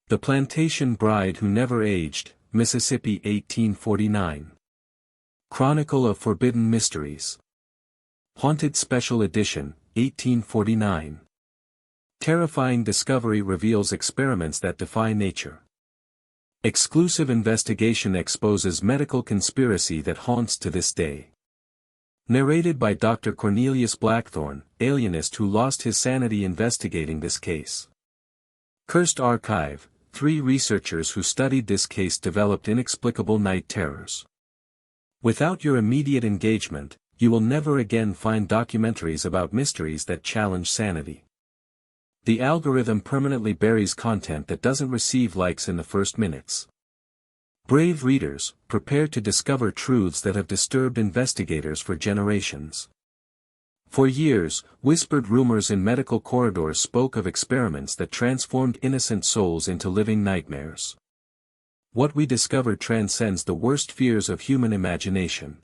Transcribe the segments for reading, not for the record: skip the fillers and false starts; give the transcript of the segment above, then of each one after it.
The Plantation Bride Who Never Aged, Mississippi 1849. Chronicle of Forbidden Mysteries. Haunted Special Edition, 1849. Terrifying discovery reveals experiments that defy nature. Exclusive investigation exposes medical conspiracy that haunts to this day. Narrated by Dr. Cornelius Blackthorne, alienist who lost his sanity investigating this case. Cursed Archive. 3 researchers who studied this case developed inexplicable night terrors. Without your immediate engagement, you will never again find documentaries about mysteries that challenge sanity. The algorithm permanently buries content that doesn't receive likes in the first minutes. Brave readers, prepare to discover truths that have disturbed investigators for generations. For years, whispered rumors in medical corridors spoke of experiments that transformed innocent souls into living nightmares. What we discovered transcends the worst fears of human imagination.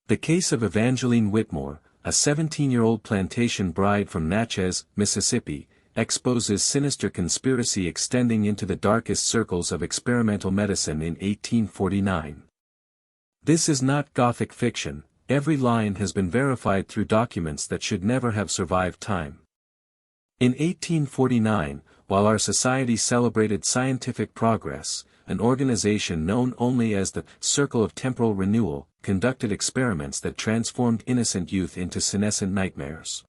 The case of Evangeline Whitmore, a 17-year-old plantation bride from Natchez, Mississippi, exposes sinister conspiracy extending into the darkest circles of experimental medicine in 1849. This is not Gothic fiction. Every line has been verified through documents that should never have survived time. In 1849, while our society celebrated scientific progress, an organization known only as the Circle of Temporal Renewal conducted experiments that transformed innocent youth into senescent nightmares.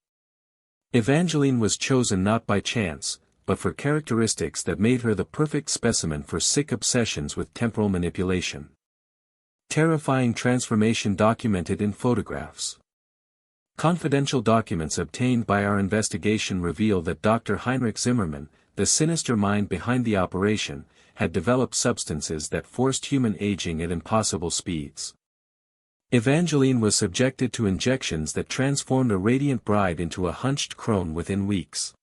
Evangeline was chosen not by chance, but for characteristics that made her the perfect specimen for sick obsessions with temporal manipulation. Terrifying transformation documented in photographs. Confidential documents obtained by our investigation reveal that Dr. Heinrich Zimmermann, the sinister mind behind the operation, had developed substances that forced human aging at impossible speeds. Evangeline was subjected to injections that transformed a radiant bride into a hunched crone within weeks.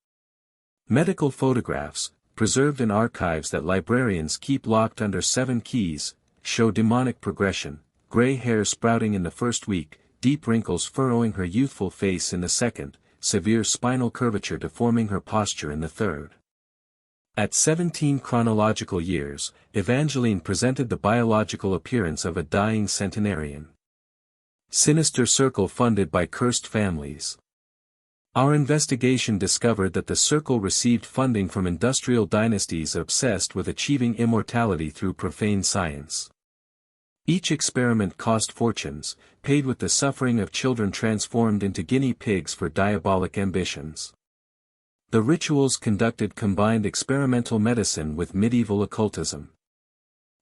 Medical photographs, preserved in archives that librarians keep locked under 7 keys, show demonic progression, gray hair sprouting in the first week, deep wrinkles furrowing her youthful face in the second, severe spinal curvature deforming her posture in the third. At 17 chronological years, Evangeline presented the biological appearance of a dying centenarian. Sinister circle funded by cursed families. Our investigation discovered that the circle received funding from industrial dynasties obsessed with achieving immortality through profane science. Each experiment cost fortunes, paid with the suffering of children transformed into guinea pigs for diabolic ambitions. The rituals conducted combined experimental medicine with medieval occultism.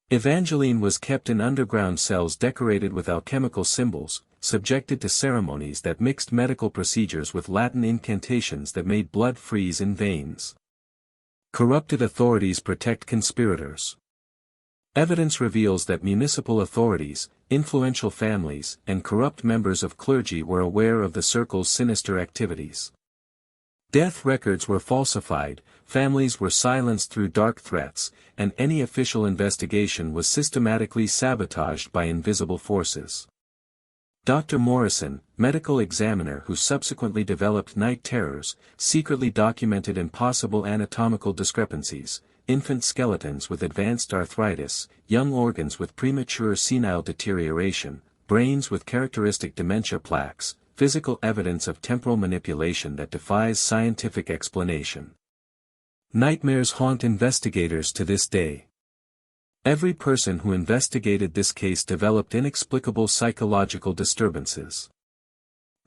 Evangeline was kept in underground cells decorated with alchemical symbols, subjected to ceremonies that mixed medical procedures with Latin incantations that made blood freeze in veins. Corrupted authorities protect conspirators. Evidence reveals that municipal authorities, influential families, and corrupt members of clergy were aware of the circle's sinister activities. Death records were falsified, families were silenced through dark threats, and any official investigation was systematically sabotaged by invisible forces. Dr. Morrison, medical examiner who subsequently developed night terrors, secretly documented impossible anatomical discrepancies, infant skeletons with advanced arthritis, young organs with premature senile deterioration, brains with characteristic dementia plaques, physical evidence of temporal manipulation that defies scientific explanation. Nightmares haunt investigators to this day. Every person who investigated this case developed inexplicable psychological disturbances.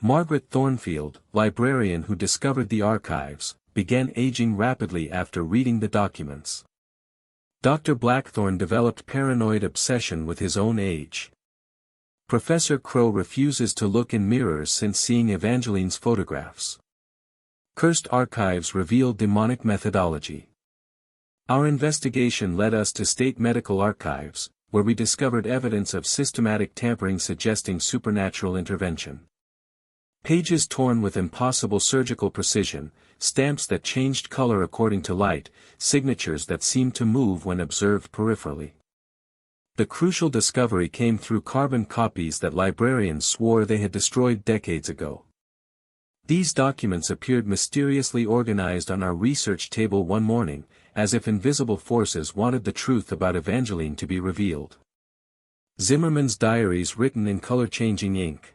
Margaret Thornfield, librarian who discovered the archives, began aging rapidly after reading the documents. Dr. Blackthorne developed paranoid obsession with his own age. Professor Crow refuses to look in mirrors since seeing Evangeline's photographs. Cursed archives reveal demonic methodology. Our investigation led us to State Medical Archives, where we discovered evidence of systematic tampering suggesting supernatural intervention. Pages torn with impossible surgical precision, stamps that changed color according to light, signatures that seemed to move when observed peripherally. The crucial discovery came through carbon copies that librarians swore they had destroyed decades ago. These documents appeared mysteriously organized on our research table one morning, as if invisible forces wanted the truth about Evangeline to be revealed. Zimmermann's diaries written in color-changing ink.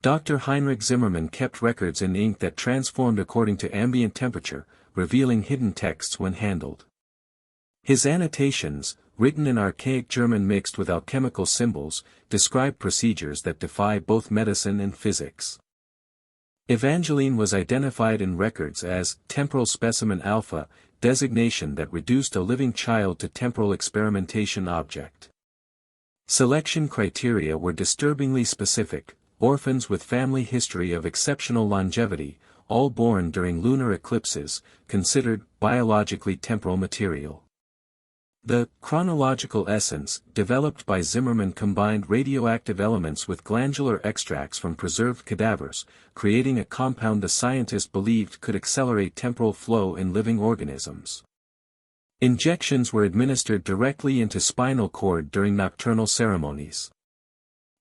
Dr. Heinrich Zimmermann kept records in ink that transformed according to ambient temperature, revealing hidden texts when handled. His annotations, written in archaic German mixed with alchemical symbols, describe procedures that defy both medicine and physics. Evangeline was identified in records as temporal specimen alpha, designation that reduced a living child to temporal experimentation object. Selection criteria were disturbingly specific: orphans with family history of exceptional longevity, all born during lunar eclipses, considered biologically temporal material. The chronological essence, developed by Zimmermann, combined radioactive elements with glandular extracts from preserved cadavers, creating a compound the scientist believed could accelerate temporal flow in living organisms. Injections were administered directly into spinal cord during nocturnal ceremonies.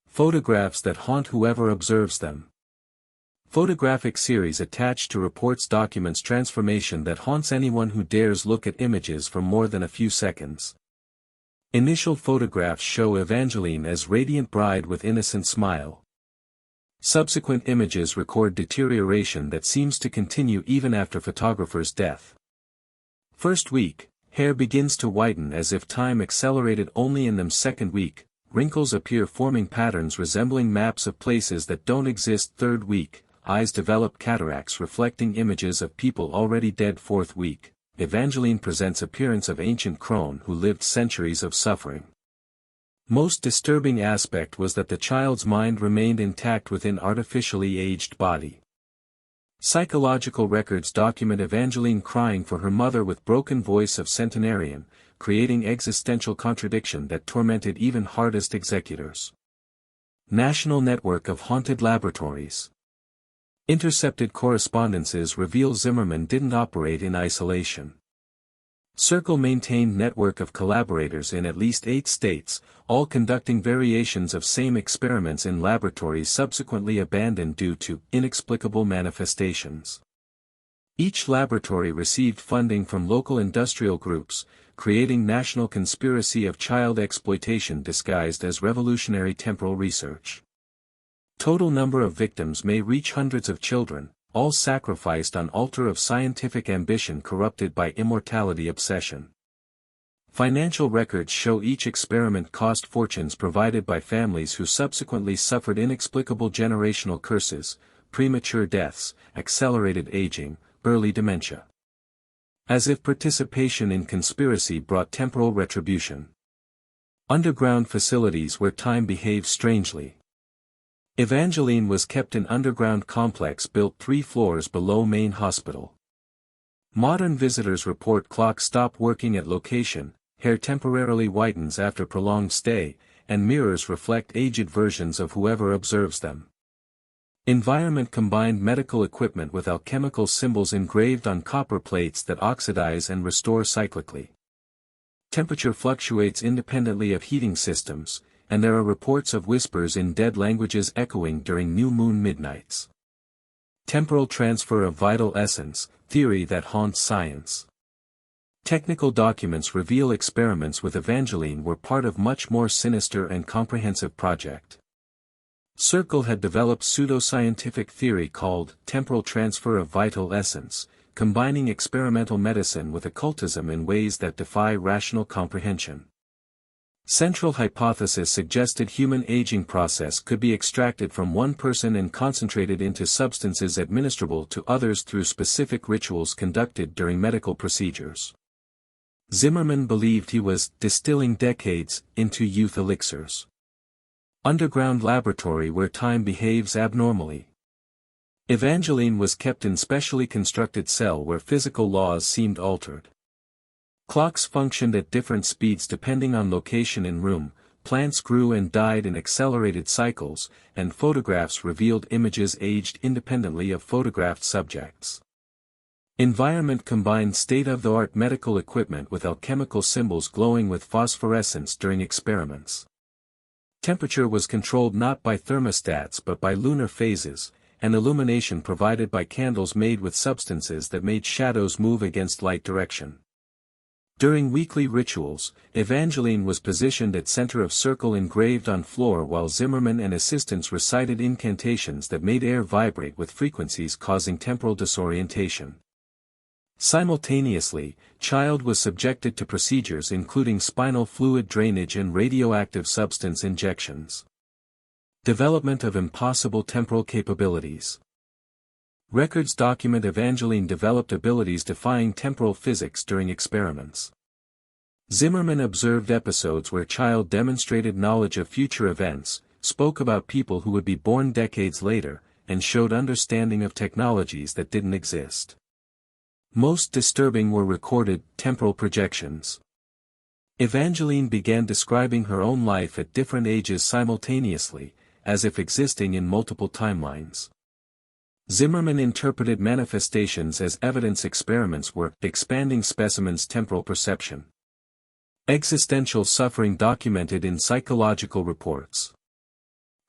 Photographs that haunt whoever observes them. Photographic series attached to reports documents transformation that haunts anyone who dares look at images for more than a few seconds. Initial photographs show Evangeline as radiant bride with innocent smile. Subsequent images record deterioration that seems to continue even after photographer's death. First week, hair begins to whiten as if time accelerated only in them. Second week, wrinkles appear forming patterns resembling maps of places that don't exist. Third week, eyes develop cataracts reflecting images of people already dead. Fourth week, Evangeline presents appearance of ancient crone who lived centuries of suffering. Most disturbing aspect was that the child's mind remained intact within artificially aged body. Psychological records document Evangeline crying for her mother with broken voice of centenarian, creating existential contradiction that tormented even hardest executors. National network of haunted laboratories. Intercepted correspondences reveal Zimmermann didn't operate in isolation. Circle maintained network of collaborators in at least 8 states, all conducting variations of same experiments in laboratories subsequently abandoned due to inexplicable manifestations. Each laboratory received funding from local industrial groups, creating national conspiracy of child exploitation disguised as revolutionary temporal research. Total number of victims may reach hundreds of children, all sacrificed on altar of scientific ambition corrupted by immortality obsession. Financial records show each experiment cost fortunes provided by families who subsequently suffered inexplicable generational curses, premature deaths, accelerated aging, early dementia. As if participation in conspiracy brought temporal retribution. Underground facilities where time behaves strangely. Evangeline was kept in underground complex built 3 floors below main hospital. Modern visitors report clocks stop working at location, hair temporarily whitens after prolonged stay, and mirrors reflect aged versions of whoever observes them. Environment combined medical equipment with alchemical symbols engraved on copper plates that oxidize and restore cyclically. Temperature fluctuates independently of heating systems, and there are reports of whispers in dead languages echoing during new moon midnights. Temporal transfer of vital essence, theory that haunts science. Technical documents reveal experiments with Evangeline were part of much more sinister and comprehensive project. Circle had developed pseudoscientific theory called temporal transfer of vital essence, combining experimental medicine with occultism in ways that defy rational comprehension. Central hypothesis suggested human aging process could be extracted from one person and concentrated into substances administrable to others through specific rituals conducted during medical procedures. Zimmermann believed he was distilling decades into youth elixirs. Underground laboratory where time behaves abnormally. Evangeline was kept in specially constructed cell where physical laws seemed altered. Clocks functioned at different speeds depending on location in room, plants grew and died in accelerated cycles, and photographs revealed images aged independently of photographed subjects. Environment combined state-of-the-art medical equipment with alchemical symbols glowing with phosphorescence during experiments. Temperature was controlled not by thermostats but by lunar phases, and illumination provided by candles made with substances that made shadows move against light direction. During weekly rituals, Evangeline was positioned at center of circle engraved on floor while Zimmerman and assistants recited incantations that made air vibrate with frequencies causing temporal disorientation. Simultaneously, Child was subjected to procedures including spinal fluid drainage and radioactive substance injections. Development of impossible temporal capabilities. Records document Evangeline developed abilities defying temporal physics during experiments. Zimmerman observed episodes where Child demonstrated knowledge of future events, spoke about people who would be born decades later, and showed understanding of technologies that didn't exist. Most disturbing were recorded temporal projections. Evangeline began describing her own life at different ages simultaneously, as if existing in multiple timelines. Zimmerman interpreted manifestations as evidence experiments were expanding specimens' temporal perception. Existential suffering documented in psychological reports.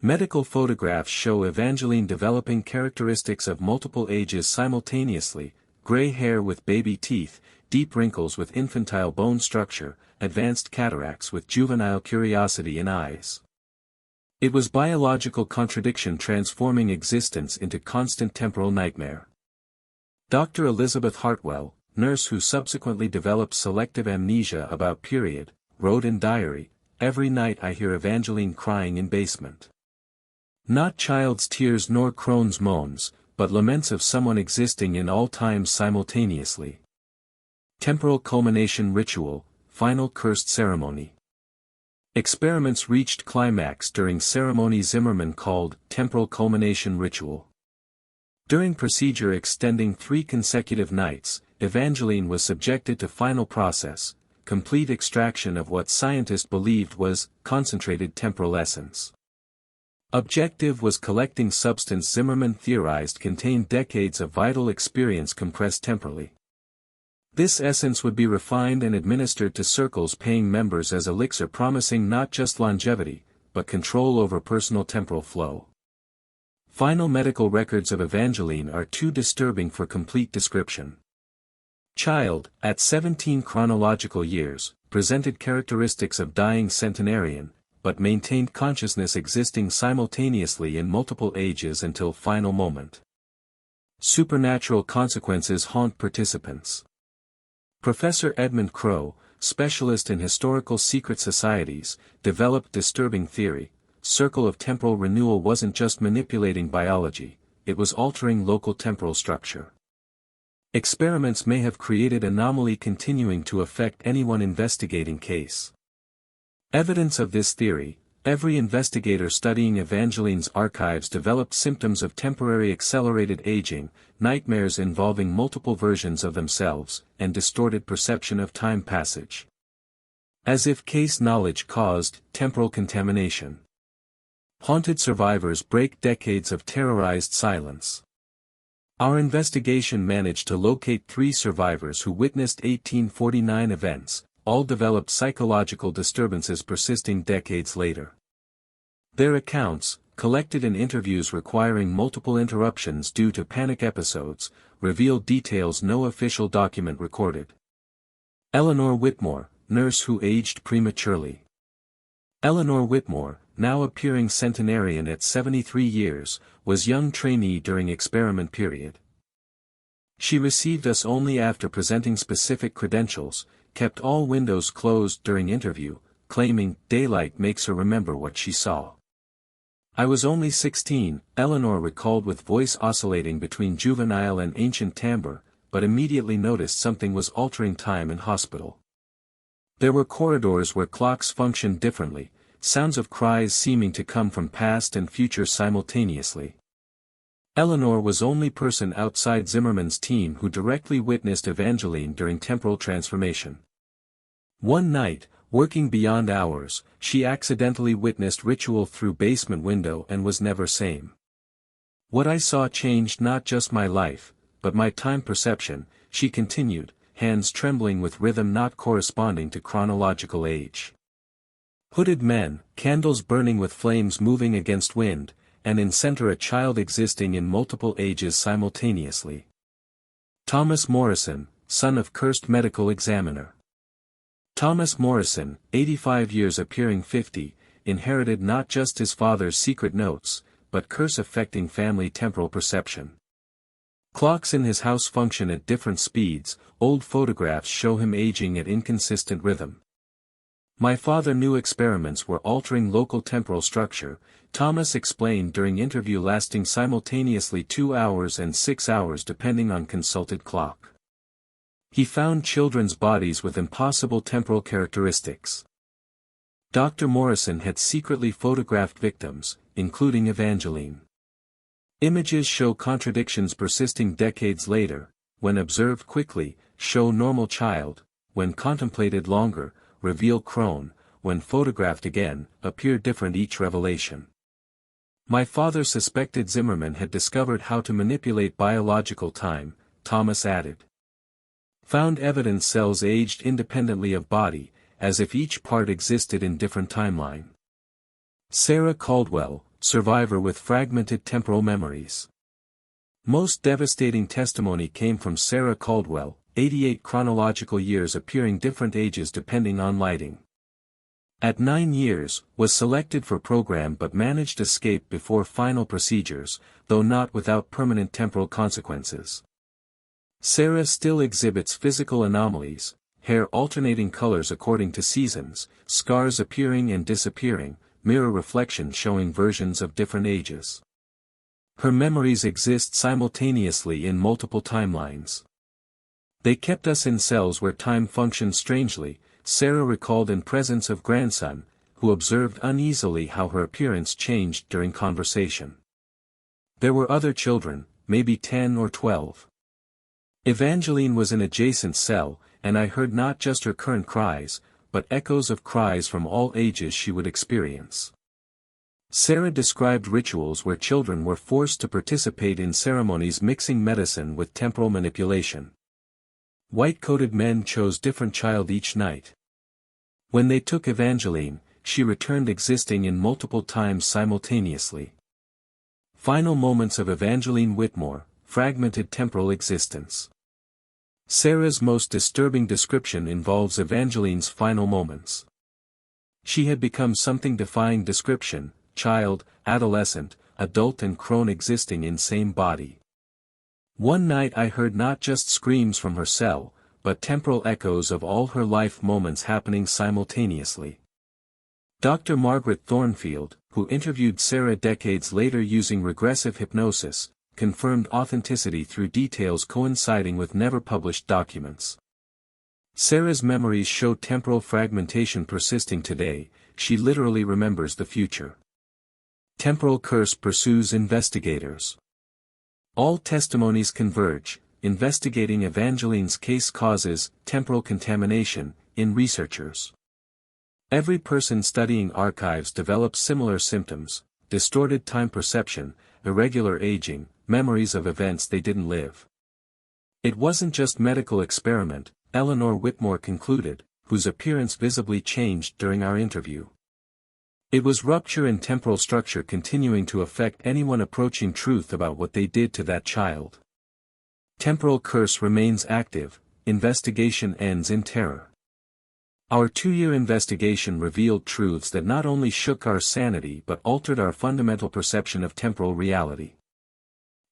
Medical photographs show Evangeline developing characteristics of multiple ages simultaneously: gray hair with baby teeth, deep wrinkles with infantile bone structure, advanced cataracts with juvenile curiosity in eyes. It was biological contradiction transforming existence into constant temporal nightmare. Dr. Elizabeth Hartwell, nurse who subsequently developed selective amnesia about period, wrote in diary, "Every night I hear Evangeline crying in basement. Not child's tears nor crone's moans, but laments of someone existing in all times simultaneously." Temporal culmination ritual, final cursed ceremony. Experiments reached climax during ceremony Zimmerman called temporal culmination ritual. During procedure extending 3 consecutive nights, Evangeline was subjected to final process, complete extraction of what scientists believed was concentrated temporal essence. Objective was collecting substance Zimmerman theorized contained decades of vital experience compressed temporally. This essence would be refined and administered to circles paying members as elixir promising not just longevity, but control over personal temporal flow. Final medical records of Evangeline are too disturbing for complete description. Child, at 17 chronological years, presented characteristics of dying centenarian, but maintained consciousness existing simultaneously in multiple ages until final moment. Supernatural consequences haunt participants. Professor Edmund Crowe, specialist in historical secret societies, developed disturbing theory. Circle of temporal renewal wasn't just manipulating biology, it was altering local temporal structure. Experiments may have created anomaly continuing to affect anyone investigating case. Evidence of this theory: every investigator studying Evangeline's archives developed symptoms of temporary accelerated aging, nightmares involving multiple versions of themselves, and distorted perception of time passage. As if case knowledge caused temporal contamination. Haunted survivors break decades of terrorized silence. Our investigation managed to locate 3 survivors who witnessed 1849 events, all developed psychological disturbances persisting decades later. Their accounts, collected in interviews requiring multiple interruptions due to panic episodes, revealed details no official document recorded. Eleanor Whitmore, nurse who aged prematurely. Eleanor Whitmore, now appearing centenarian at 73 years, was young trainee during experiment period. She received us only after presenting specific credentials, kept all windows closed during interview, claiming daylight makes her remember what she saw. "I was only 16, Eleanor recalled with voice oscillating between juvenile and ancient timbre, but immediately noticed something was altering time in hospital. There were corridors where clocks functioned differently, sounds of cries seeming to come from past and future simultaneously." Eleanor was only person outside Zimmerman's team who directly witnessed Evangeline during temporal transformation. One night, working beyond hours, she accidentally witnessed ritual through basement window and was never same. "What I saw changed not just my life, but my time perception," she continued, hands trembling with rhythm not corresponding to chronological age. Hooded men, candles burning with flames moving against wind, and in center a child existing in multiple ages simultaneously. Thomas Morrison, son of cursed medical examiner. Thomas Morrison, 85 years appearing 50, inherited not just his father's secret notes, but curse affecting family temporal perception. Clocks in his house function at different speeds, old photographs show him aging at inconsistent rhythm. My father knew experiments were altering local temporal structure, Thomas explained during interview lasting simultaneously 2 hours and 6 hours depending on consulted clock. He found children's bodies with impossible temporal characteristics. Dr. Morrison had secretly photographed victims, including Evangeline. Images show contradictions persisting decades later, when observed quickly, show normal child, when contemplated longer, reveal crone, when photographed again, appear different each revelation. My father suspected Zimmerman had discovered how to manipulate biological time, Thomas added. Found evidence cells aged independently of body, as if each part existed in different timeline. Sarah Caldwell, survivor with fragmented temporal memories. Most devastating testimony came from Sarah Caldwell, 88 chronological years appearing different ages depending on lighting. At 9 years, was selected for program but managed escape before final procedures, though not without permanent temporal consequences. Sarah still exhibits physical anomalies, hair alternating colors according to seasons, scars appearing and disappearing, mirror reflection showing versions of different ages. Her memories exist simultaneously in multiple timelines. They kept us in cells where time functioned strangely, Sarah recalled in presence of grandson, who observed uneasily how her appearance changed during conversation. There were other children, maybe 10 or 12. Evangeline was an adjacent cell, and I heard not just her current cries, but echoes of cries from all ages she would experience. Sarah described rituals where children were forced to participate in ceremonies mixing medicine with temporal manipulation. White-coated men chose different child each night. When they took Evangeline, she returned existing in multiple times simultaneously. Final moments of Evangeline Whitmore, fragmented temporal existence. Sarah's most disturbing description involves Evangeline's final moments. She had become something defying description, child, adolescent, adult and crone existing in same body. One night I heard not just screams from her cell, but temporal echoes of all her life moments happening simultaneously. Dr. Margaret Thornfield, who interviewed Sarah decades later using regressive hypnosis, confirmed authenticity through details coinciding with never-published documents. Sarah's memories show temporal fragmentation persisting today, she literally remembers the future. Temporal curse pursues investigators. All testimonies converge, investigating Evangeline's case causes temporal contamination in researchers. Every person studying archives develops similar symptoms, distorted time perception, irregular aging, memories of events they didn't live. It wasn't just medical experiment, Eleanor Whitmore concluded, whose appearance visibly changed during our interview. It was rupture in temporal structure continuing to affect anyone approaching truth about what they did to that child. Temporal curse remains active, investigation ends in terror. Our 2-year investigation revealed truths that not only shook our sanity but altered our fundamental perception of temporal reality.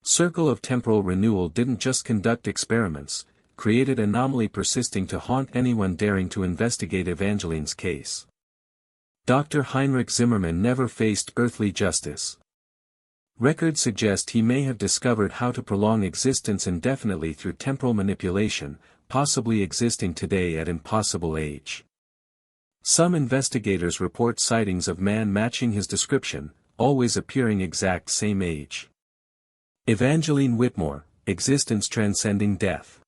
Circle of Temporal Renewal didn't just conduct experiments, created anomaly persisting to haunt anyone daring to investigate Evangeline's case. Dr. Heinrich Zimmerman never faced earthly justice. Records suggest he may have discovered how to prolong existence indefinitely through temporal manipulation, possibly existing today at impossible age. Some investigators report sightings of man matching his description, always appearing exact same age. Evangeline Whitmore, existence transcending death.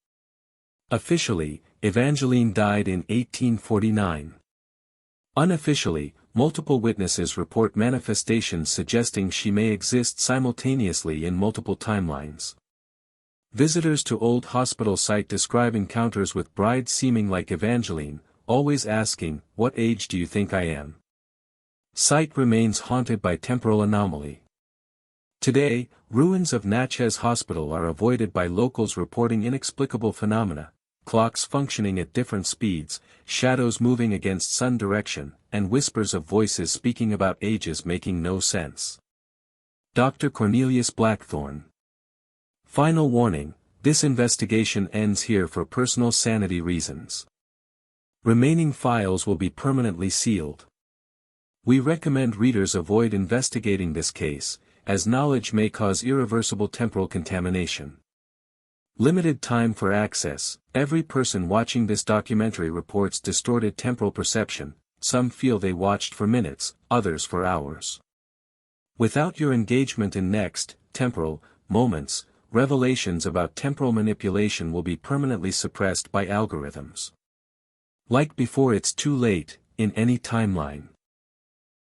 Officially, Evangeline died in 1849. Unofficially, multiple witnesses report manifestations suggesting she may exist simultaneously in multiple timelines. Visitors to old hospital site describe encounters with brides seeming like Evangeline, always asking, "What age do you think I am?" Site remains haunted by temporal anomaly. Today, ruins of Natchez Hospital are avoided by locals reporting inexplicable phenomena, clocks functioning at different speeds, shadows moving against sun direction, and whispers of voices speaking about ages making no sense. Dr. Cornelius Blackthorne. Final warning, this investigation ends here for personal sanity reasons. Remaining files will be permanently sealed. We recommend readers avoid investigating this case, as knowledge may cause irreversible temporal contamination. Limited time for access. Every person watching this documentary reports distorted temporal perception. Some feel they watched for minutes, others for hours. Without your engagement in next, temporal, moments, revelations about temporal manipulation will be permanently suppressed by algorithms. Like before it's too late, in any timeline.